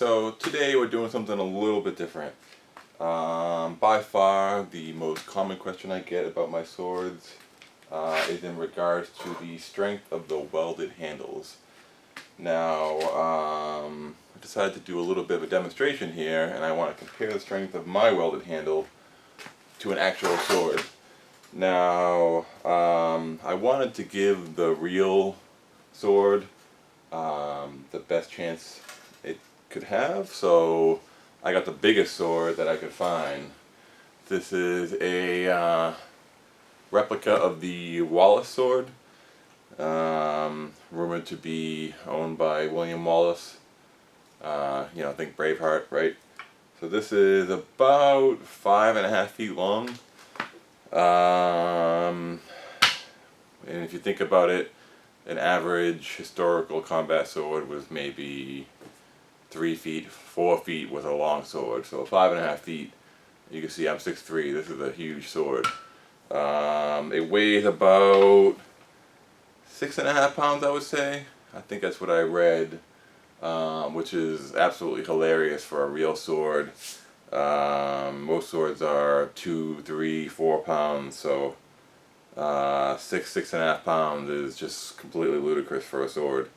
so today we're doing something a little bit different. By far the most common question I get about my swords is in regards to the strength of the welded handles. Now, I decided to do a little bit of a demonstration here, and I want to compare the strength of my welded handle to an actual sword. Now, I wanted to give the real sword the best chance it could have, so I got the biggest sword that I could find. This is a replica of the Wallace sword, rumored to be owned by William Wallace. Think Braveheart, right? So this is about 5.5 feet long. And if you think about it, an average historical combat sword was maybe 3 feet, 4 feet was a long sword. So 5.5 feet, you can see I'm 6'3". This is a huge sword. It weighs about 6.5 pounds, I would say. I think that's what I read, which is absolutely hilarious for a real sword. Most swords are 2, 3, 4 pounds, so 6.5 pounds is just completely ludicrous for a sword.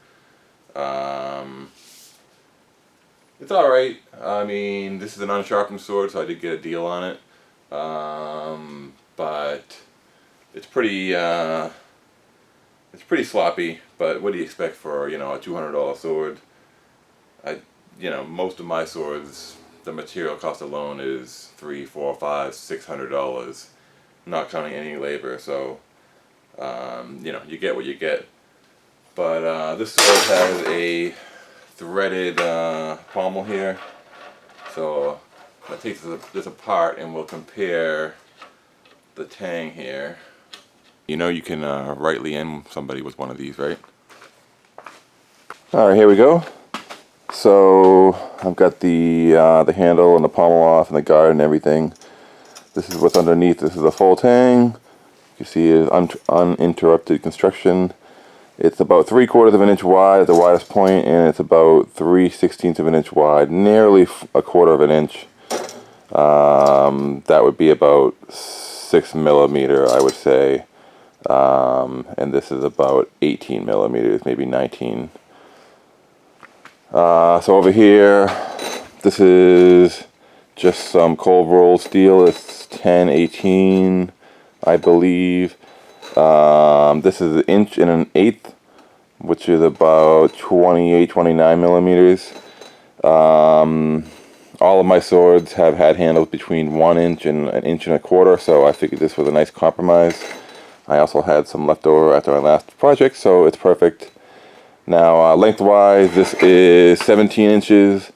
It's alright. I mean, this is an unsharpened sword, so I did get a deal on it. But it's pretty sloppy. But what do you expect for, a $200 sword? Most of my swords, the material cost alone is $300, $400, $500, $600, not counting any labor. So, you get what you get. But this sword has a threaded pommel here. So I'm going to take this apart and we'll compare the tang here. You can rightly end somebody with one of these, right? Alright, here we go. So I've got the handle and the pommel off and the guard and everything. This is what's underneath. This is a full tang. You can see it's uninterrupted construction. It's about 3/4 of an inch wide at the widest point, and it's about 3/16 of an inch wide, nearly 1/4 of an inch. That would be about 6 millimeter, I would say. And this is about 18 millimeters, maybe 19. So over here, this is just some cold rolled steel. It's 1018, I believe. This is 1 1/8, which is about 28, 29 millimeters. All of my swords have had handles between 1 inch and 1.25 inches, so I figured this was a nice compromise. I also had some left over after my last project, so it's perfect. Now, lengthwise, this is 17 inches.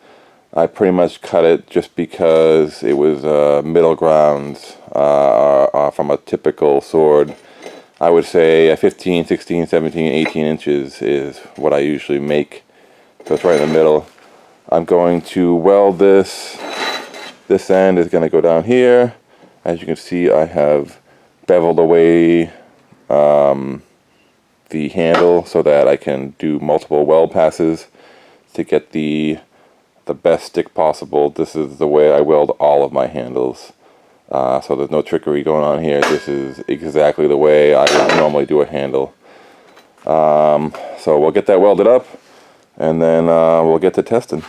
I pretty much cut it just because it was middle ground from a typical sword. I would say 15, 16, 17, 18 inches is what I usually make. So it's right in the middle. I'm going to weld this. This end is going to go down here. As you can see, I have beveled away the handle so that I can do multiple weld passes to get the best stick possible. This is the way I weld all of my handles. So there's no trickery going on here. This is exactly the way I would normally do a handle. So we'll get that welded up, and then we'll get to testing.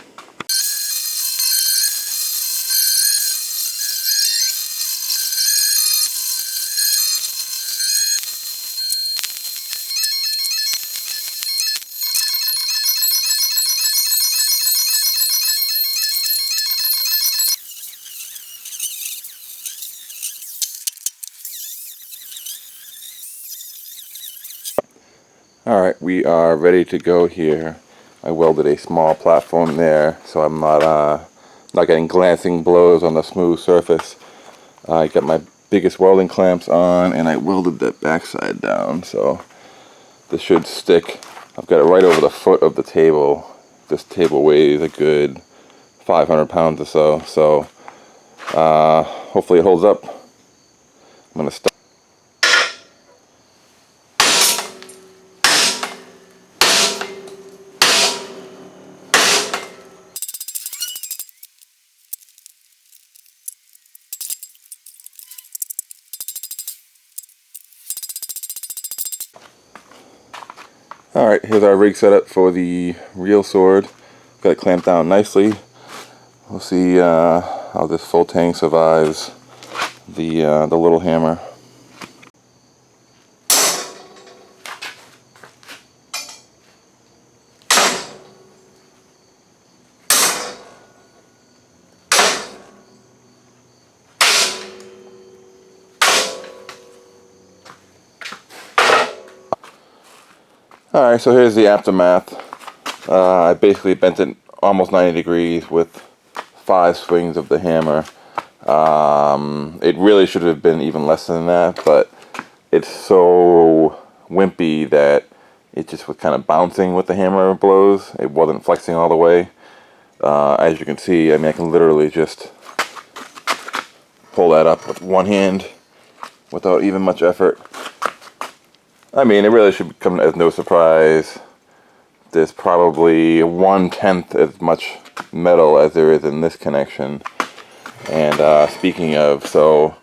Alright, we are ready to go here. I welded a small platform there, so I'm not getting glancing blows on the smooth surface. I got my biggest welding clamps on, and I welded that backside down, so this should stick. I've got it right over the foot of the table. This table weighs a good 500 pounds or so, hopefully it holds up. I'm going to start. Alright, here's our rig setup for the real sword. Got it clamped down nicely. We'll see how this full tang survives the little hammer. Alright, so here's the aftermath. I basically bent it almost 90 degrees with 5 swings of the hammer. It really should have been even less than that, but it's so wimpy that it just was kind of bouncing with the hammer blows. It wasn't flexing all the way. As you can see, I mean, I can literally just pull that up with one hand without even much effort. I mean, it really should come as no surprise. There's probably 1/10 as much metal as there is in this connection. And speaking of, so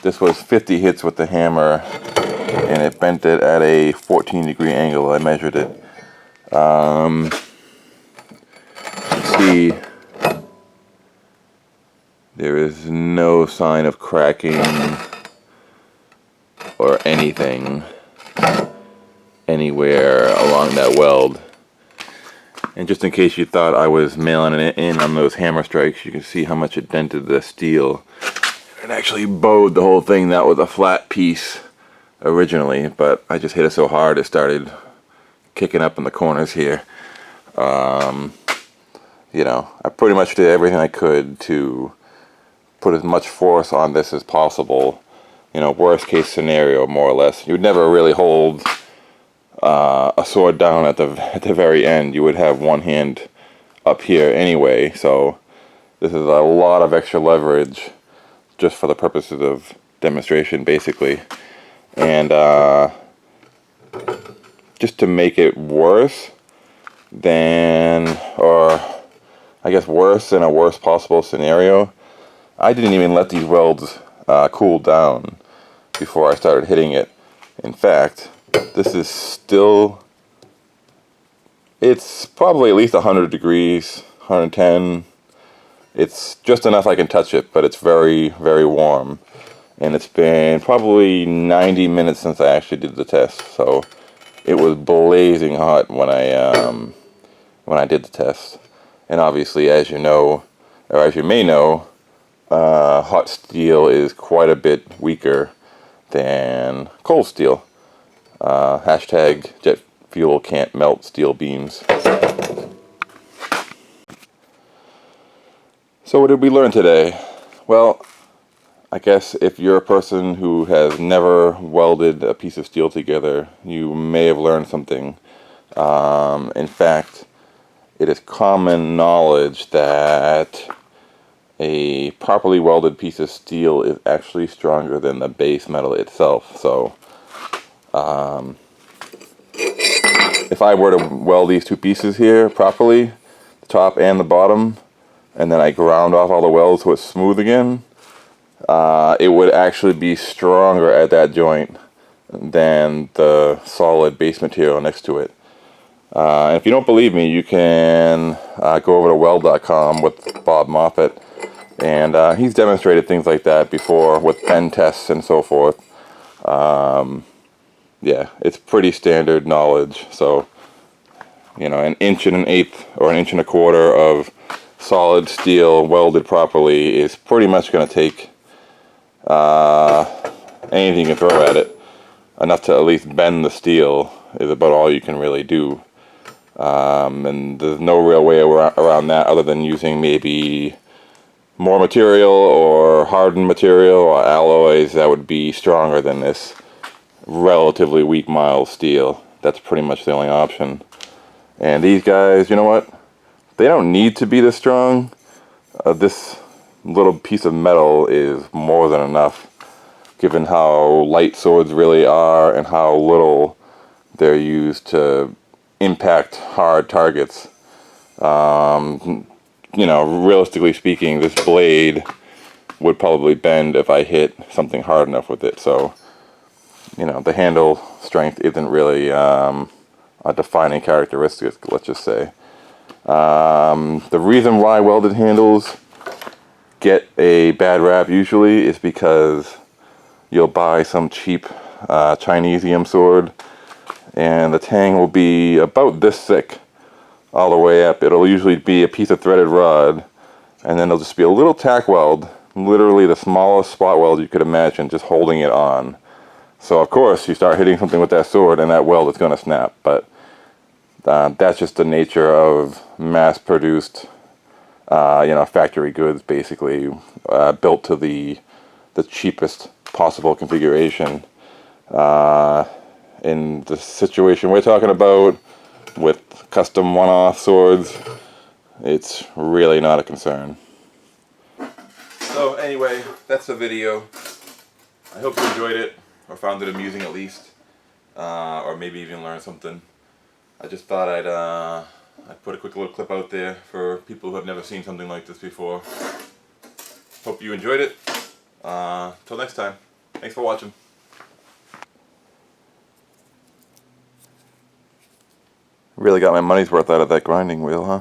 this was 50 hits with the hammer, and it bent it at a 14-degree angle. I measured it. See, there is no sign of cracking or anything anywhere along that weld. And just in case you thought I was mailing it in on those hammer strikes, you can see how much it dented the steel. It actually bowed the whole thing. That was a flat piece originally, but I just hit it so hard it started kicking up in the corners here. You know, I pretty much did everything I could to put as much force on this as possible. You know, worst case scenario, more or less. You would never really hold a sword down at the very end. You would have one hand up here anyway, so this is a lot of extra leverage just for the purposes of demonstration, basically. And just to make it worse than, or I guess worse in a worst possible scenario, I didn't even let these welds cool down before I started hitting it. In fact, this is still, it's probably at least 100 degrees, 110. It's just enough I can touch it, but it's very, very warm. And it's been probably 90 minutes since I actually did the test. So it was blazing hot when I did the test. And obviously, as you know, or as you may know, hot steel is quite a bit weaker than cold steel. Hashtag jet fuel can't melt steel beams. So what did we learn today? Well, I guess if you're a person who has never welded a piece of steel together, you may have learned something. In fact, it is common knowledge that a properly welded piece of steel is actually stronger than the base metal itself. So if I were to weld these two pieces here properly, the top and the bottom, and then I ground off all the welds so it's smooth again, it would actually be stronger at that joint than the solid base material next to it. And if you don't believe me, you can go over to weld.com with Bob Moffat, and he's demonstrated things like that before with bend tests and so forth. Yeah, it's pretty standard knowledge. So, you know, 1.125 or 1.25 of solid steel welded properly is pretty much going to take anything you can throw at it. Enough to at least bend the steel is about all you can really do. And there's no real way around that other than using maybe more material or hardened material or alloys that would be stronger than this relatively weak mild steel. That's pretty much the only option. And these guys, you know what? They don't need to be this strong. This little piece of metal is more than enough, given how light swords really are and how little they're used to impact hard targets. You know, realistically speaking, this blade would probably bend if I hit something hard enough with it. So, you know, the handle strength isn't really all a defining characteristic, let's just say. The reason why welded handles get a bad rap usually is because you'll buy some cheap Chinesium sword and the tang will be about this thick all the way up. It'll usually be a piece of threaded rod, and then it'll just be a little tack weld, literally the smallest spot weld you could imagine, just holding it on. So of course you start hitting something with that sword and that weld is going to snap, but that's just the nature of mass-produced, factory goods, basically built to the cheapest possible configuration. In the situation we're talking about, with custom one-off swords, it's really not a concern. So anyway, that's the video. I hope you enjoyed it, or found it amusing at least, or maybe even learned something. I just thought I'd put a quick little clip out there for people who have never seen something like this before. Hope you enjoyed it. Till next time, thanks for watching. Really got my money's worth out of that grinding wheel, huh?